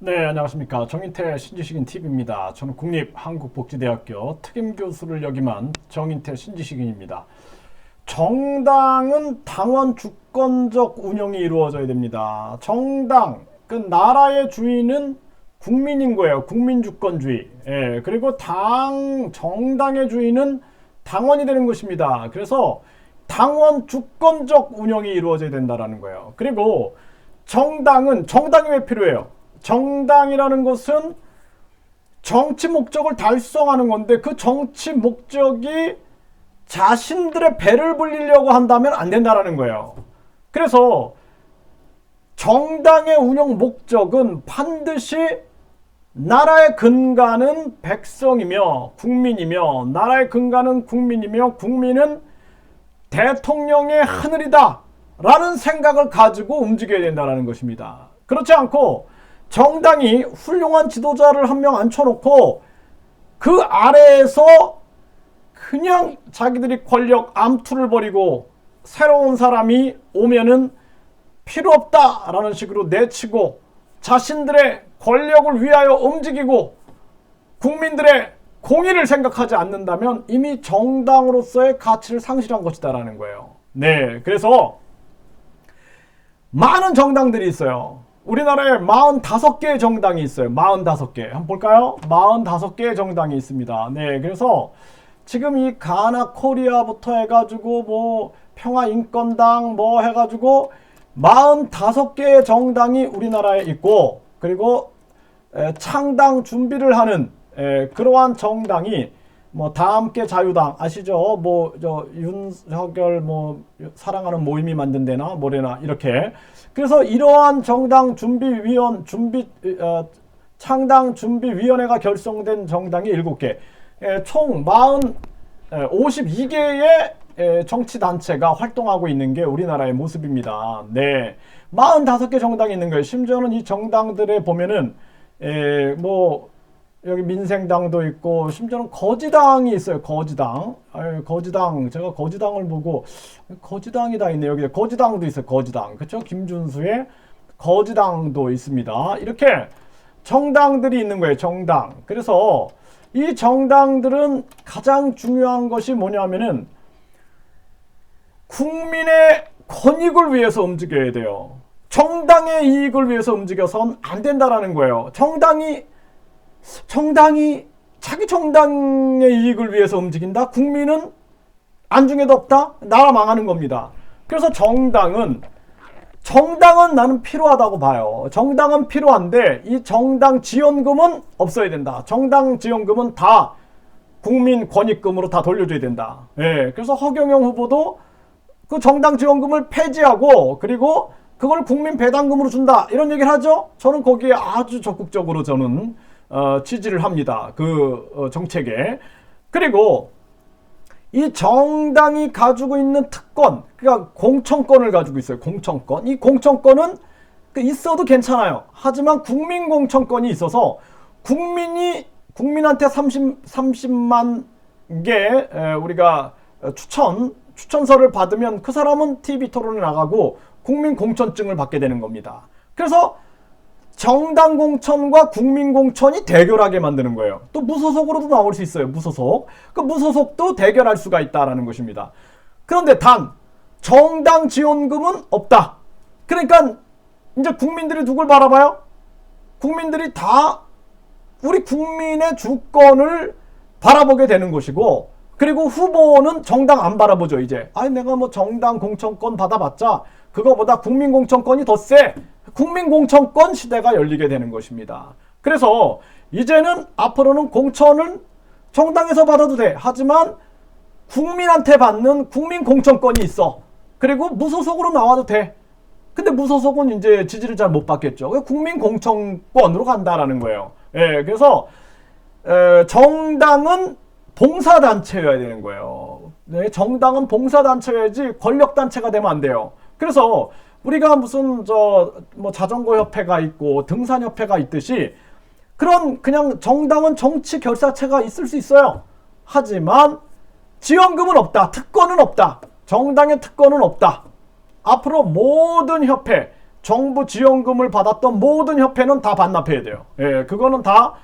네, 안녕하십니까. 정인태 신지식인 TV입니다. 저는 국립한국복지대학교 특임교수를 역임한 정인태 신지식인입니다. 정당은 당원 주권적 운영이 이루어져야 됩니다. 정당, 그 나라의 주인은 국민인 거예요. 국민주권주의. 예, 그리고 정당의 주인은 당원이 되는 것입니다. 그래서 당원 주권적 운영이 이루어져야 된다는 거예요. 그리고 정당이 왜 필요해요? 정당이라는 것은 정치 목적을 달성하는 건데 그 정치 목적이 자신들의 배를 불리려고 한다면 안 된다라는 거예요. 그래서 정당의 운영 목적은 반드시 나라의 근간은 백성이며 국민이며 나라의 근간은 국민이며 국민은 대통령의 하늘이다 라는 생각을 가지고 움직여야 된다는 것입니다. 그렇지 않고 정당이 훌륭한 지도자를 한 명 앉혀놓고 그 아래에서 그냥 자기들이 권력 암투를 벌이고 새로운 사람이 오면은 필요 없다라는 식으로 내치고 자신들의 권력을 위하여 움직이고 국민들의 공의를 생각하지 않는다면 이미 정당으로서의 가치를 상실한 것이다라는 거예요. 네, 그래서 많은 정당들이 있어요. 우리나라에 45개의 정당이 있어요. 45개. 한번 볼까요? 45개의 정당이 있습니다. 네, 그래서 지금 이 가나 코리아부터 해가지고 뭐 평화인권당 뭐 해가지고 45개의 정당이 우리나라에 있고 그리고 창당 준비를 하는 그러한 정당이 뭐 다함께 자유당 아시죠? 뭐 저 윤석열 뭐 사랑하는 모임이 만든 데나 뭐래나 이렇게 그래서 이러한 정당 창당 준비위원회가 결성된 정당이 7개 총 52개의 정치단체가 활동하고 있는 게 우리나라의 모습입니다. 네. 45개 정당이 있는 거예요. 심지어는 이 정당들에 보면은 뭐 여기 민생당도 있고 심지어는 거지당이 있어요. 거지당. 거지당. 제가 거지당을 보고 거지당이 다 있네요. 여기 거지당도 있어요. 거지당. 그렇죠? 김준수의 거지당도 있습니다. 이렇게 정당들이 있는 거예요. 정당. 그래서 이 정당들은 가장 중요한 것이 뭐냐면은 국민의 권익을 위해서 움직여야 돼요. 정당의 이익을 위해서 움직여서는 안 된다라는 거예요. 정당이 자기 정당의 이익을 위해서 움직인다? 국민은 안중에도 없다? 나라 망하는 겁니다. 그래서 정당은 나는 필요하다고 봐요. 정당은 필요한데 이 정당 지원금은 없어야 된다. 정당 지원금은 다 국민 권익금으로 다 돌려줘야 된다. 예, 그래서 허경영 후보도 그 정당 지원금을 폐지하고 그리고 그걸 국민 배당금으로 준다. 이런 얘기를 하죠. 저는 거기에 아주 적극적으로 저는 지지를 합니다. 그 정책에. 그리고 이 정당이 가지고 있는 특권, 그러니까 공천권을 가지고 있어요. 공천권. 이 공천권은 있어도 괜찮아요. 하지만 국민 공천권이 있어서 국민한테 30만 개 우리가 추천서를 받으면 그 사람은 TV 토론에 나가고 국민 공천증을 받게 되는 겁니다. 그래서 정당 공천과 국민 공천이 대결하게 만드는 거예요. 또 무소속으로도 나올 수 있어요. 무소속. 그 무소속도 대결할 수가 있다라는 것입니다. 그런데 단 정당 지원금은 없다. 그러니까 이제 국민들이 누굴 바라봐요? 국민들이 다 우리 국민의 주권을 바라보게 되는 것이고 그리고 후보는 정당 안 바라보죠. 이제 내가 뭐 정당 공천권 받아봤자 그거보다 국민 공천권이 더 세. 국민 공천권 시대가 열리게 되는 것입니다. 그래서 이제는 앞으로는 공천은 정당에서 받아도 돼. 하지만 국민한테 받는 국민 공천권이 있어. 그리고 무소속으로 나와도 돼. 근데 무소속은 이제 지지를 잘 못 받겠죠. 국민 공천권으로 간다라는 거예요. 예, 그래서 정당은 봉사단체여야 되는 거예요. 네, 정당은 봉사단체여야지 권력단체가 되면 안 돼요. 그래서 우리가 무슨 뭐 자전거 협회가 있고 등산 협회가 있듯이 그런 그냥 정당은 정치 결사체가 있을 수 있어요. 하지만 지원금은 없다. 특권은 없다. 정당의 특권은 없다. 앞으로 모든 협회, 정부 지원금을 받았던 모든 협회는 다 반납해야 돼요. 예, 그거는 다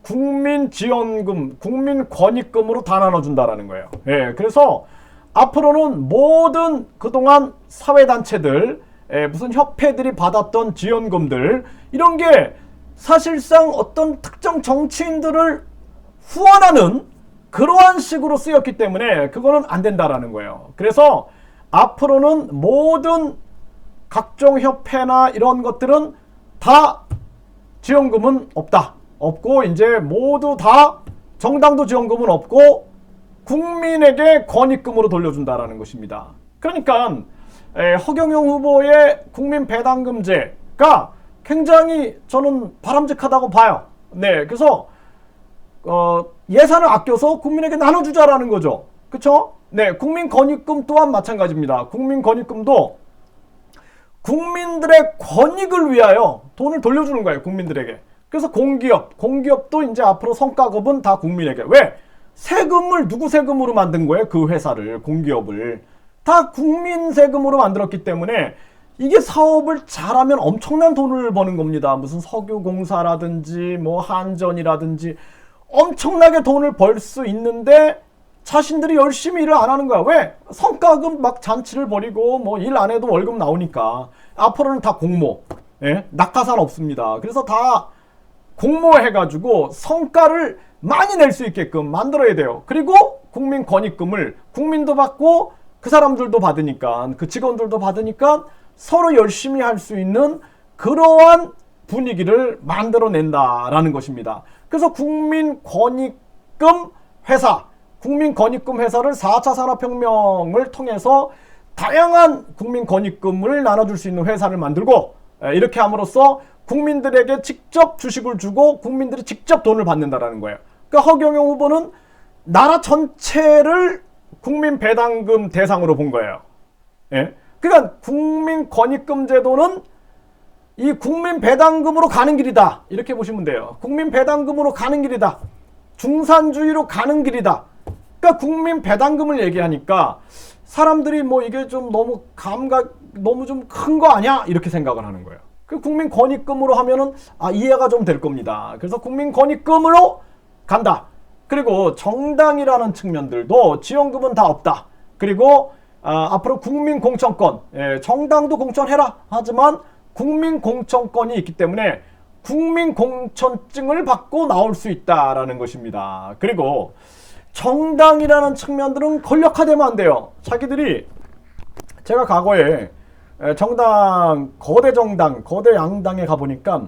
국민지원금, 국민권익금으로 다 나눠준다라는 거예요. 예, 그래서 앞으로는 모든 그동안 사회단체들, 무슨 협회들이 받았던 지원금들, 이런 게 사실상 어떤 특정 정치인들을 후원하는 그러한 식으로 쓰였기 때문에 그거는 안 된다라는 거예요. 그래서 앞으로는 모든 각종 협회나 이런 것들은 다 지원금은 없고 이제 모두 다 정당도 지원금은 없고 국민에게 권익금으로 돌려준다라는 것입니다. 그러니까 허경영 후보의 국민 배당금제가 굉장히 저는 바람직하다고 봐요. 네, 그래서 예산을 아껴서 국민에게 나눠주자라는 거죠. 그렇죠? 네, 국민권익금 또한 마찬가지입니다. 국민권익금도 국민들의 권익을 위하여 돈을 돌려주는 거예요. 국민들에게. 그래서 공기업도 이제 앞으로 성과급은 다 국민에게. 왜? 세금을 누구 세금으로 만든 거예요? 그 회사를, 공기업을. 다 국민 세금으로 만들었기 때문에 이게 사업을 잘하면 엄청난 돈을 버는 겁니다. 무슨 석유공사라든지 뭐 한전이라든지 엄청나게 돈을 벌 수 있는데 자신들이 열심히 일을 안 하는 거야. 왜? 성과급 막 잔치를 벌이고 뭐 일 안 해도 월급 나오니까. 앞으로는 다 공모. 예? 낙하산 없습니다. 그래서 다 공모해가지고 성과를 많이 낼 수 있게끔 만들어야 돼요. 그리고 국민 권익금을 국민도 받고 그 사람들도 받으니까, 그 직원들도 받으니까 서로 열심히 할 수 있는 그러한 분위기를 만들어낸다라는 것입니다. 그래서 국민권익금 회사를 4차 산업혁명을 통해서 다양한 국민권익금을 나눠줄 수 있는 회사를 만들고, 이렇게 함으로써 국민들에게 직접 주식을 주고 국민들이 직접 돈을 받는다라는 거예요. 그러니까 허경영 후보는 나라 전체를 국민 배당금 대상으로 본 거예요. 예? 그러니까 국민권익금 제도는 이 국민 배당금으로 가는 길이다. 이렇게 보시면 돼요. 국민 배당금으로 가는 길이다. 중산주의로 가는 길이다. 그러니까 국민 배당금을 얘기하니까 사람들이 뭐 이게 좀 너무 너무 좀 큰 거 아니야? 이렇게 생각을 하는 거예요. 그 국민 권익금으로 하면은 이해가 좀 될 겁니다. 그래서 국민 권익금으로 간다. 그리고 정당이라는 측면들도 지원금은 다 없다. 그리고 앞으로 국민 공천권, 정당도 공천해라. 하지만 국민 공천권이 있기 때문에 국민 공천증을 받고 나올 수 있다라는 것입니다. 그리고 정당이라는 측면들은 권력화되면 안 돼요. 자기들이, 제가 과거에 거대 정당, 거대 양당에 가보니까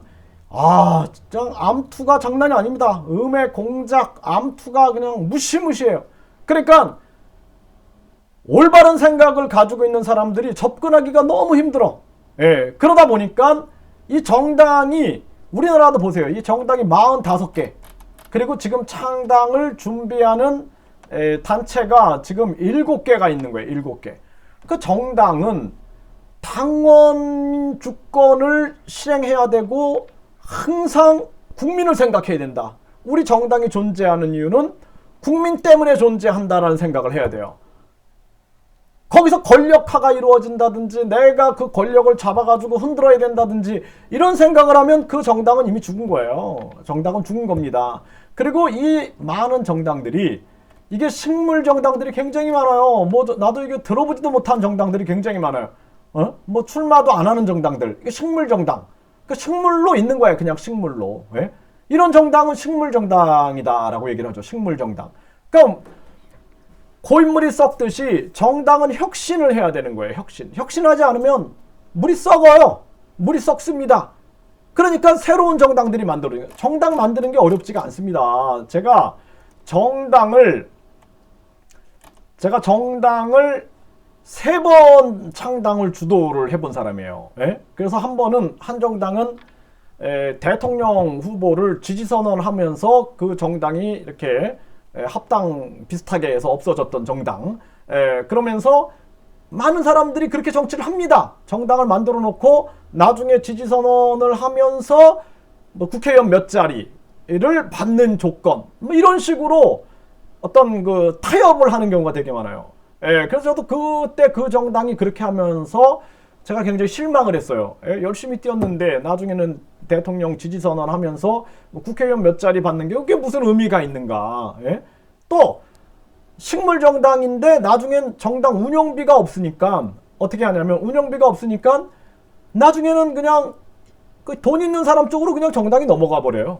진짜 암투가 장난이 아닙니다. 음해 공작, 암투가 그냥 무시무시해요. 그러니까 올바른 생각을 가지고 있는 사람들이 접근하기가 너무 힘들어. 그러다 보니까 이 정당이, 우리나라도 보세요. 이 정당이 45개. 그리고 지금 창당을 준비하는 단체가 지금 7개가 있는 거예요. 7개. 그 정당은 당원 주권을 실행해야 되고 항상 국민을 생각해야 된다. 우리 정당이 존재하는 이유는 국민 때문에 존재한다라는 생각을 해야 돼요. 거기서 권력화가 이루어진다든지 내가 그 권력을 잡아가지고 흔들어야 된다든지 이런 생각을 하면 그 정당은 이미 죽은 거예요. 정당은 죽은 겁니다. 그리고 이 많은 정당들이, 이게 식물 정당들이 굉장히 많아요. 나도 이게 들어보지도 못한 정당들이 굉장히 많아요. 뭐 출마도 안 하는 정당들, 이게 식물 정당. 그 식물로 있는 거예요. 그냥 식물로. 이런 정당은 식물 정당이다라고 얘기를 하죠. 식물 정당. 그러니까 고인물이 썩듯이 정당은 혁신을 해야 되는 거예요. 혁신하지 않으면 물이 썩어요. 물이 썩습니다. 그러니까 새로운 정당들이 만들어요. 정당 만드는 게 어렵지가 않습니다. 제가 정당을 3번 창당을 주도를 해본 사람이에요. 그래서 한 정당은 대통령 후보를 지지선언하면서 그 정당이 이렇게 합당 비슷하게 해서 없어졌던 정당. 그러면서 많은 사람들이 그렇게 정치를 합니다. 정당을 만들어 놓고 나중에 지지선언을 하면서 뭐 국회의원 몇 자리를 받는 조건, 뭐 이런 식으로 어떤 그 타협을 하는 경우가 되게 많아요. 그래서 저도 그때 그 정당이 그렇게 하면서 제가 굉장히 실망을 했어요. 열심히 뛰었는데 나중에는 대통령 지지선언 하면서 뭐 국회의원 몇 자리 받는 게 그게 무슨 의미가 있는가. 또 식물정당인데 나중엔 정당 운영비가 없으니까 어떻게 하냐면 운영비가 없으니까 나중에는 그냥 그 돈 있는 사람 쪽으로 그냥 정당이 넘어가 버려요.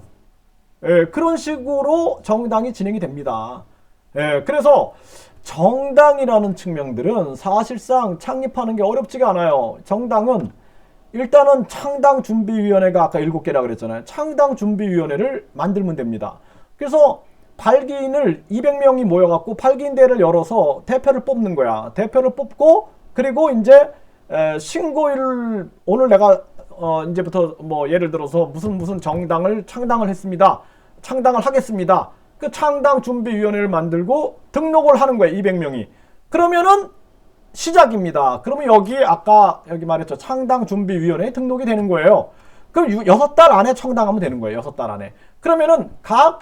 그런 식으로 정당이 진행이 됩니다. 그래서 정당이라는 측면들은 사실상 창립하는 게 어렵지가 않아요. 정당은 일단은 창당준비위원회가 아까 7개라 그랬잖아요. 창당준비위원회를 만들면 됩니다. 그래서 발기인을 200명이 모여갖고 발기인대회를 열어서 대표를 뽑는 거야. 대표를 뽑고 그리고 이제 신고일을 오늘 내가 이제부터 뭐 예를 들어서 무슨 정당을 창당을 했습니다. 창당을 하겠습니다. 그 창당준비위원회를 만들고 등록을 하는 거예요. 200명이. 그러면은 시작입니다. 그러면 아까 여기 말했죠. 창당준비위원회에 등록이 되는 거예요. 그럼 6달 안에 창당하면 되는 거예요. 6달 안에. 그러면은 각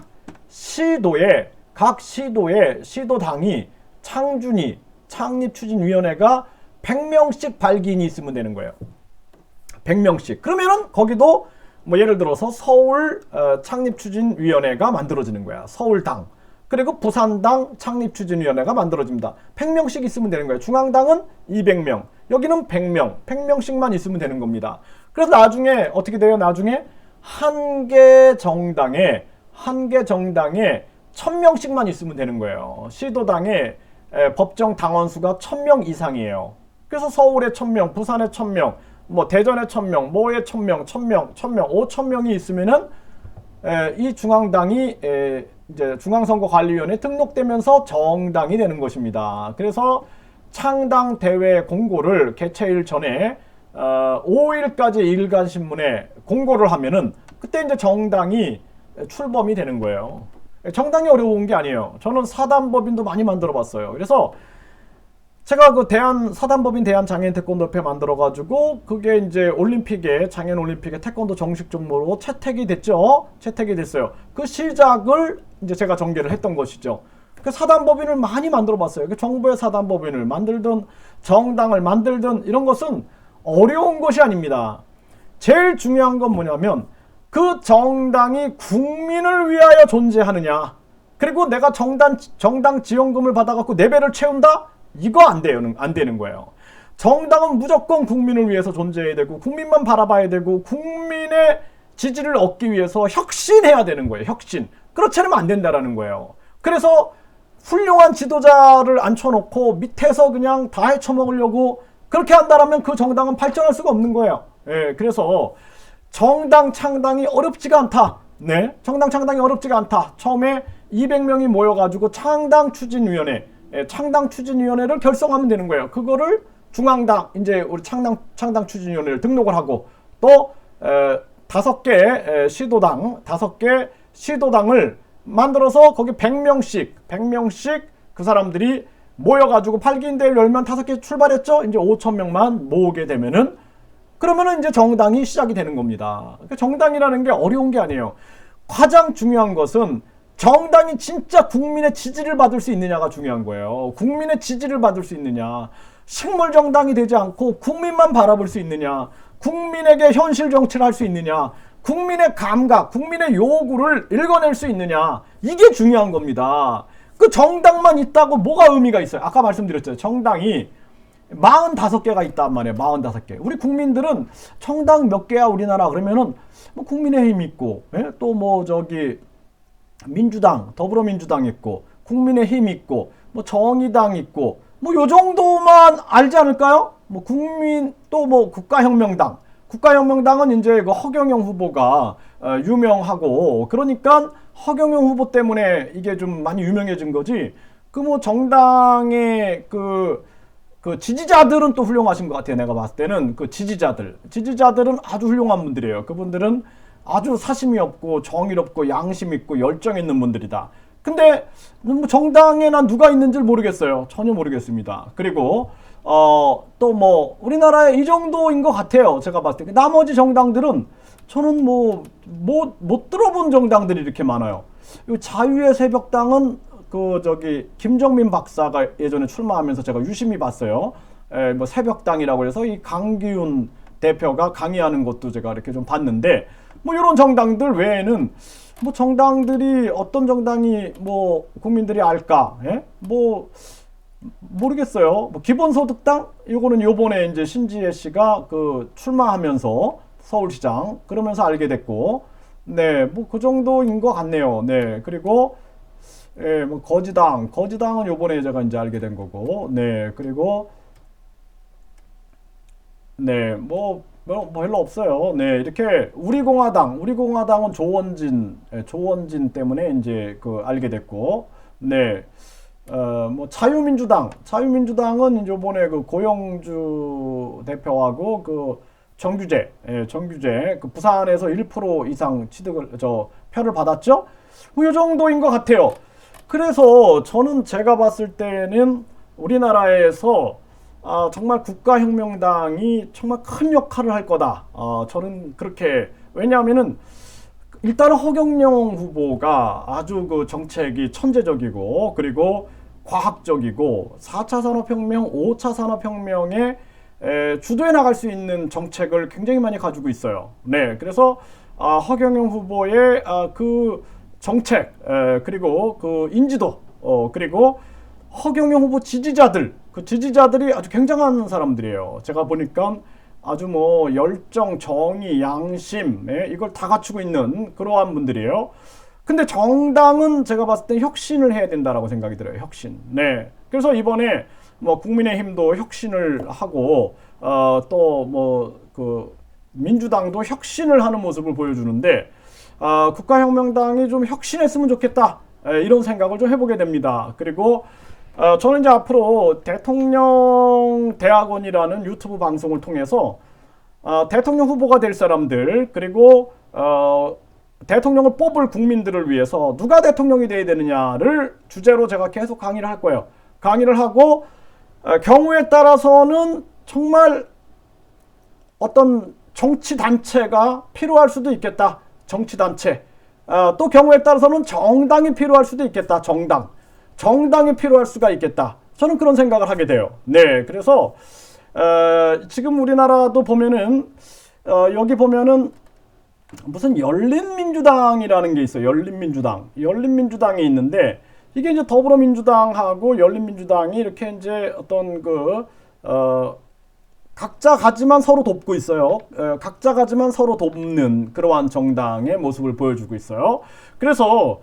시도에 시도당이 창립추진위원회가 100명씩 발기인이 있으면 되는 거예요. 100명씩. 그러면은 거기도 뭐 예를 들어서 서울 창립추진위원회가 만들어지는 거야. 서울당. 그리고 부산당 창립추진위원회가 만들어집니다. 100명씩 있으면 되는 거예요. 중앙당은 200명. 여기는 100명. 100명씩만 있으면 되는 겁니다. 그래서 나중에 어떻게 돼요? 나중에 한 개 정당에 1000명씩만 있으면 되는 거예요. 시도당에 법정 당원수가 1000명 이상이에요. 그래서 서울에 1000명, 부산에 1000명, 뭐 대전에 1000명, 뭐에 1000명, 5000명이 있으면은 이 중앙당이 이제 중앙선거관리위원회에 등록되면서 정당이 되는 것입니다. 그래서 창당 대회 공고를 개최일 전에 5일까지 일간신문에 공고를 하면은 그때 이제 정당이 출범이 되는 거예요. 정당이 어려운 게 아니에요. 저는 사단법인도 많이 만들어 봤어요. 그래서 제가 그 사단법인 대한장애인 태권도협회 만들어가지고 그게 이제 장애인 올림픽에 태권도 정식 종목으로 채택이 됐죠. 채택이 됐어요. 그 시작을 이제 제가 전개를 했던 것이죠. 그 사단법인을 많이 만들어 봤어요. 그 정부의 사단법인을 만들든 정당을 만들든 이런 것은 어려운 것이 아닙니다. 제일 중요한 건 뭐냐면 그 정당이 국민을 위하여 존재하느냐. 그리고 내가 정당 지원금을 받아갖고 내 배를 채운다? 이거 안 되는 거예요. 정당은 무조건 국민을 위해서 존재해야 되고 국민만 바라봐야 되고 국민의 지지를 얻기 위해서 혁신해야 되는 거예요. 혁신. 그렇지 않으면 안 된다라는 거예요. 그래서 훌륭한 지도자를 앉혀놓고 밑에서 그냥 다 헤쳐먹으려고 그렇게 한다라면 그 정당은 발전할 수가 없는 거예요. 그래서 정당 창당이 어렵지가 않다. 정당 창당이 어렵지가 않다. 처음에 200명이 모여가지고 창당추진위원회를 결성하면 되는 거예요. 그거를 중앙당, 이제 우리 창당추진위원회를 등록을 하고 또 5개 시도당을 만들어서 거기 100명씩 그 사람들이 모여가지고 발기인대회를 열면 5개 출발했죠. 이제 5,000명만 모으게 되면은 그러면은 이제 정당이 시작이 되는 겁니다. 정당이라는 게 어려운 게 아니에요. 가장 중요한 것은 정당이 진짜 국민의 지지를 받을 수 있느냐가 중요한 거예요. 국민의 지지를 받을 수 있느냐. 식물정당이 되지 않고 국민만 바라볼 수 있느냐. 국민에게 현실 정치를 할 수 있느냐. 국민의 감각, 국민의 요구를 읽어낼 수 있느냐. 이게 중요한 겁니다. 그 정당만 있다고 뭐가 의미가 있어요? 아까 말씀드렸죠. 정당이 45개가 있단 말이에요. 45개. 우리 국민들은 정당 몇 개야 우리나라 그러면은 뭐 국민의힘 있고 또 뭐 민주당, 더불어민주당 있고 국민의힘 있고 뭐 정의당 있고 뭐 요 정도만 알지 않을까요? 뭐 또 뭐 국가혁명당은 이제 그 허경영 후보가 유명하고 그러니까 허경영 후보 때문에 이게 좀 많이 유명해진 거지. 그 뭐 정당의 그 지지자들은 또 훌륭하신 것 같아요. 내가 봤을 때는 그 지지자들은 아주 훌륭한 분들이에요. 그분들은 아주 사심이 없고 정의롭고 양심 있고 열정 있는 분들이다. 근데 뭐 정당에 난 누가 있는지 모르겠어요. 전혀 모르겠습니다. 그리고 또 뭐 우리나라에 이 정도인 것 같아요. 제가 봤을 때 나머지 정당들은 저는 못 들어본 정당들이 이렇게 많아요. 자유의 새벽당은 김정민 박사가 예전에 출마하면서 제가 유심히 봤어요. 뭐 새벽당이라고 해서 이 강기훈 대표가 강의하는 것도 제가 이렇게 좀 봤는데, 뭐 이런 정당들 외에는 뭐 정당들이 어떤 정당이 뭐 국민들이 알까? 예? 뭐 모르겠어요. 뭐 기본소득당 이거는 요번에 이제 신지혜 씨가 그 출마하면서 서울시장 그러면서 알게 됐고, 네, 뭐 그 정도인 것 같네요. 네, 그리고 예, 뭐 거지당은 요번에 제가 이제 알게 된 거고, 네, 그리고 네, 뭐 별로 없어요. 네, 이렇게 우리공화당은 조원진 때문에 이제 그 알게 됐고, 네, 뭐 자유민주당은 이제 요번에 그 고영주 대표하고 그 정규재 그 부산에서 1% 이상 표를 받았죠. 뭐 이 정도인 것 같아요. 그래서 제가 봤을 때는 우리나라에서 정말 국가혁명당이 정말 큰 역할을 할 거다. 저는 그렇게, 왜냐하면은 일단은 허경영 후보가 아주 그 정책이 천재적이고, 그리고 과학적이고 4차 산업혁명, 5차 산업혁명에 주도해 나갈 수 있는 정책을 굉장히 많이 가지고 있어요. 네, 그래서 허경영 후보의 그 정책, 그리고 그 인지도, 그리고 허경영 후보 지지자들이 아주 굉장한 사람들이에요. 제가 보니까 아주 뭐 열정, 정의, 양심, 이걸 다 갖추고 있는 그러한 분들이에요. 근데 정당은 제가 봤을 때 혁신을 해야 된다라고 생각이 들어요. 혁신. 네. 그래서 이번에 뭐 국민의힘도 혁신을 하고, 또 뭐 그 민주당도 혁신을 하는 모습을 보여주는데, 국가혁명당이 좀 혁신했으면 좋겠다. 이런 생각을 좀 해보게 됩니다. 그리고 저는 이제 앞으로 대통령 대학원이라는 유튜브 방송을 통해서 대통령 후보가 될 사람들, 그리고 대통령을 뽑을 국민들을 위해서 누가 대통령이 돼야 되느냐를 주제로 제가 계속 강의를 할 거예요. 강의를 하고, 경우에 따라서는 정말 어떤 정치단체가 필요할 수도 있겠다. 정치단체. 또 경우에 따라서는 정당이 필요할 수도 있겠다. 정당이 필요할 수가 있겠다. 저는 그런 생각을 하게 돼요. 네, 그래서 지금 우리나라도 보면은 여기 보면은 무슨 열린민주당이라는 게 있어요. 열린민주당이 있는데, 이게 이제 더불어민주당하고 열린민주당이 이렇게 이제 어떤 각자 가지만 서로 돕고 있어요. 각자 가지만 서로 돕는 그러한 정당의 모습을 보여주고 있어요. 그래서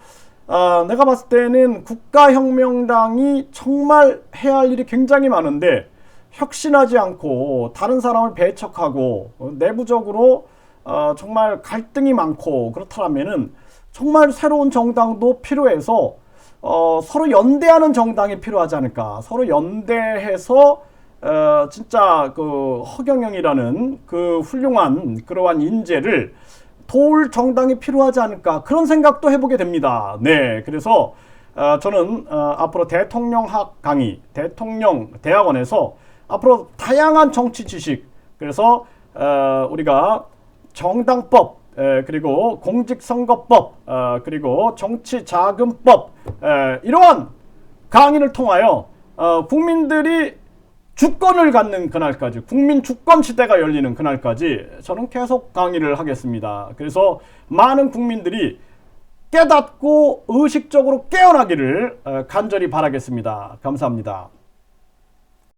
내가 봤을 때는 국가혁명당이 정말 해야 할 일이 굉장히 많은데, 혁신하지 않고 다른 사람을 배척하고 내부적으로 정말 갈등이 많고 그렇다면은 정말 새로운 정당도 필요해서 서로 연대하는 정당이 필요하지 않을까. 서로 연대해서 진짜 그 허경영이라는 그 훌륭한 그러한 인재를 도울 정당이 필요하지 않을까, 그런 생각도 해보게 됩니다. 네, 그래서 저는 앞으로 대통령학 강의, 대통령 대학원에서 앞으로 다양한 정치 지식, 그래서 우리가 정당법, 그리고 공직선거법, 그리고 정치자금법, 이러한 강의를 통하여 국민들이 주권을 갖는 그날까지, 국민 주권 시대가 열리는 그날까지 저는 계속 강의를 하겠습니다. 그래서 많은 국민들이 깨닫고 의식적으로 깨어나기를 간절히 바라겠습니다. 감사합니다.